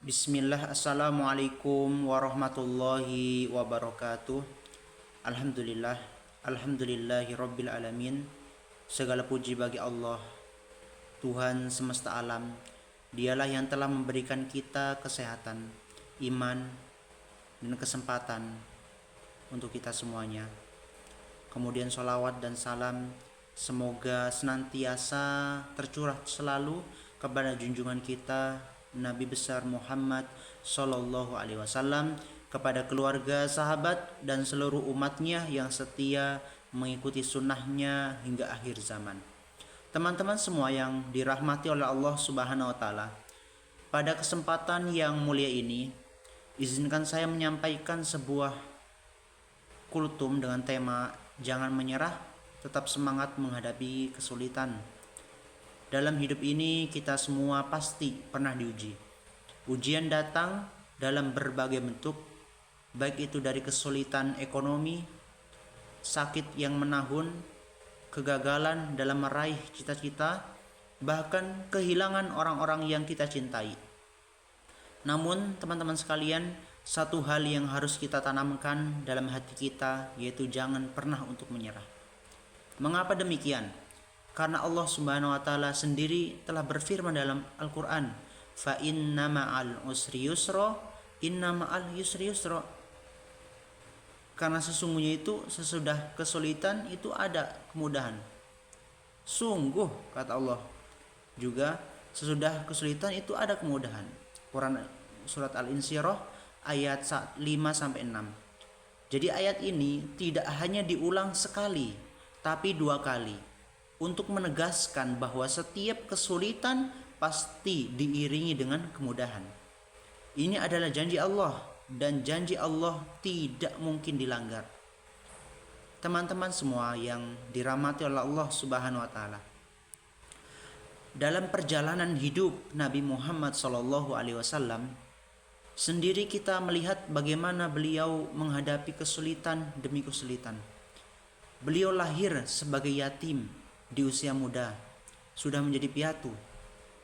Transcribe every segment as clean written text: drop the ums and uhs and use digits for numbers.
Bismillah, assalamualaikum warahmatullahi wabarakatuh. Alhamdulillah, alhamdulillahi rabbil alamin. Segala puji bagi Allah, Tuhan semesta alam. Dialah yang telah memberikan kita kesehatan, iman, dan kesempatan untuk kita semuanya. Kemudian sholawat dan salam semoga senantiasa tercurah selalu kepada junjungan kita Nabi besar Muhammad Sallallahu Alaihi Wasallam, kepada keluarga, sahabat, dan seluruh umatnya yang setia mengikuti sunnahnya hingga akhir zaman. Teman-teman semua yang dirahmati oleh Allah Subhanahu Wa Taala, pada kesempatan yang mulia ini, izinkan saya menyampaikan sebuah kultum dengan tema jangan menyerah, tetap semangat menghadapi kesulitan. Dalam hidup ini kita semua pasti pernah diuji. Ujian datang dalam berbagai bentuk, baik itu dari kesulitan ekonomi, sakit yang menahun, kegagalan dalam meraih cita-cita, bahkan kehilangan orang-orang yang kita cintai. Namun teman-teman sekalian, satu hal yang harus kita tanamkan dalam hati kita, yaitu jangan pernah untuk menyerah. Mengapa demikian? Karena Allah Subhanahu wa taala sendiri telah berfirman dalam Al-Qur'an, "Fa inna ma'al usri yusra, inna ma'al yusri yusra." Karena sesungguhnya itu sesudah kesulitan itu ada kemudahan. Sungguh kata Allah, juga sesudah kesulitan itu ada kemudahan. Quran surat Al-Insyirah ayat 5 sampai 6. Jadi ayat ini tidak hanya diulang sekali, tapi 2 kali, untuk menegaskan bahwa setiap kesulitan pasti diiringi dengan kemudahan. Ini adalah janji Allah, dan janji Allah tidak mungkin dilanggar. Teman-teman semua yang dirahmati oleh Allah Subhanahu wa taala, dalam perjalanan hidup Nabi Muhammad sallallahu alaihi wasallam sendiri kita melihat bagaimana beliau menghadapi kesulitan demi kesulitan. Beliau lahir sebagai yatim di usia muda, sudah menjadi piatu,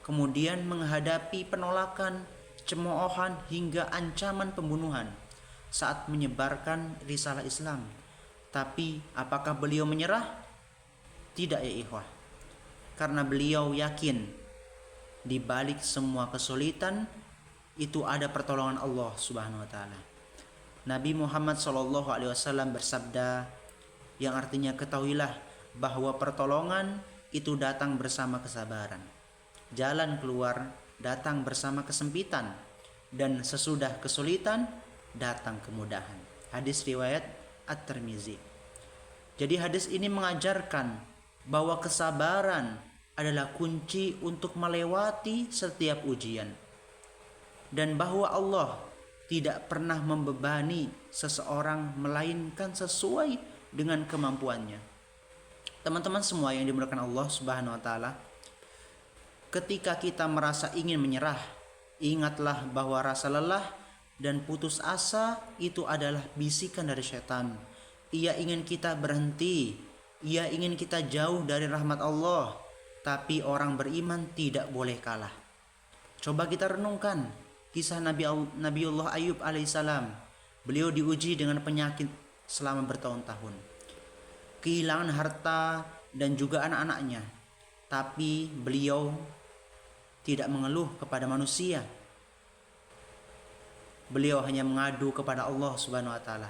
kemudian menghadapi penolakan, cemoohan, hingga ancaman pembunuhan saat menyebarkan risalah Islam. Tapi apakah beliau menyerah? Tidak ya ikhwah. Karena beliau yakin di balik semua kesulitan itu ada pertolongan Allah Subhanahu wa taala. Nabi Muhammad sallallahu alaihi wasallam bersabda, yang artinya ketahuilah bahwa pertolongan itu datang bersama kesabaran. Jalan keluar datang bersama kesempitan, dan sesudah kesulitan datang kemudahan. Hadis riwayat At-Tirmizi. Jadi hadis ini mengajarkan bahwa kesabaran adalah kunci untuk melewati setiap ujian, dan bahwa Allah tidak pernah membebani seseorang melainkan sesuai dengan kemampuannya. Teman-teman semua yang dimuliakan Allah Subhanahu wa taala, ketika kita merasa ingin menyerah, ingatlah bahwa rasa lelah dan putus asa itu adalah bisikan dari setan. Ia ingin kita berhenti, ia ingin kita jauh dari rahmat Allah, tapi orang beriman tidak boleh kalah. Coba kita renungkan kisah Nabiullah Ayub alaihissalam. Beliau diuji dengan penyakit selama bertahun-tahun, kehilangan harta dan juga anak-anaknya, tapi beliau tidak mengeluh kepada manusia. Beliau hanya mengadu kepada Allah Subhanahu wa taala.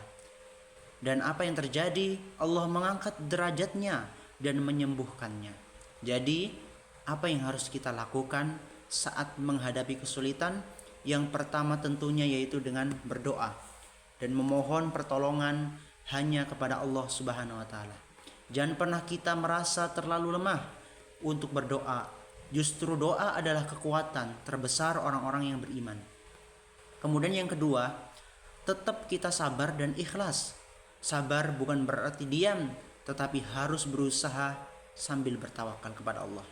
Dan apa yang terjadi? Allah mengangkat derajatnya dan menyembuhkannya. Jadi, apa yang harus kita lakukan saat menghadapi kesulitan? Yang pertama tentunya yaitu dengan berdoa dan memohon pertolongan hanya kepada Allah Subhanahu wa taala. Jangan pernah kita merasa terlalu lemah untuk berdoa. Justru doa adalah kekuatan terbesar orang-orang yang beriman. Kemudian yang kedua, tetap kita sabar dan ikhlas. Sabar bukan berarti diam, tetapi harus berusaha sambil bertawakal kepada Allah.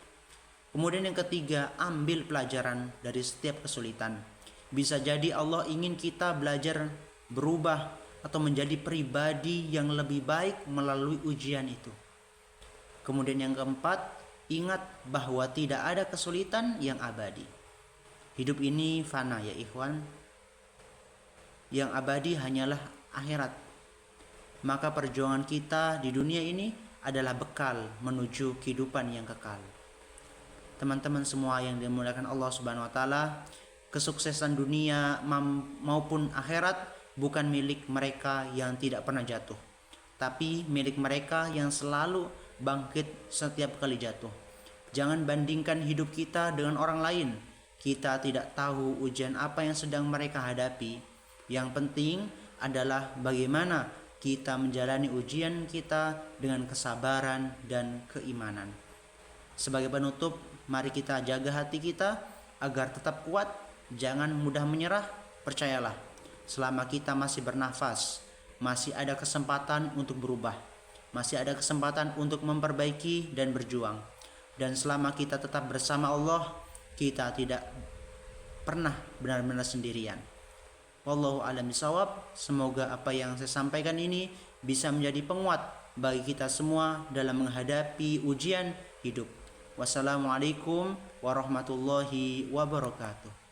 Kemudian yang ketiga, ambil pelajaran dari setiap kesulitan. Bisa jadi Allah ingin kita belajar berubah atau menjadi pribadi yang lebih baik melalui ujian itu. Kemudian yang keempat, ingat bahwa tidak ada kesulitan yang abadi. Hidup ini fana ya ikhwan. Yang abadi hanyalah akhirat. Maka perjuangan kita di dunia ini adalah bekal menuju kehidupan yang kekal. Teman-teman semua yang dimuliakan Allah Subhanahu wa taala, kesuksesan dunia maupun akhirat bukan milik mereka yang tidak pernah jatuh, tapi milik mereka yang selalu bangkit setiap kali jatuh. Jangan bandingkan hidup kita dengan orang lain. Kita tidak tahu ujian apa yang sedang mereka hadapi. Yang penting adalah bagaimana kita menjalani ujian kita dengan kesabaran dan keimanan. Sebagai penutup, mari kita jaga hati kita agar tetap kuat, jangan mudah menyerah. Percayalah, selama kita masih bernafas, masih ada kesempatan untuk berubah, masih ada kesempatan untuk memperbaiki dan berjuang. Dan selama kita tetap bersama Allah, kita tidak pernah benar-benar sendirian. Wallahu a'lam bishawab. Semoga apa yang saya sampaikan ini bisa menjadi penguat bagi kita semua dalam menghadapi ujian hidup. Wassalamualaikum warahmatullahi wabarakatuh.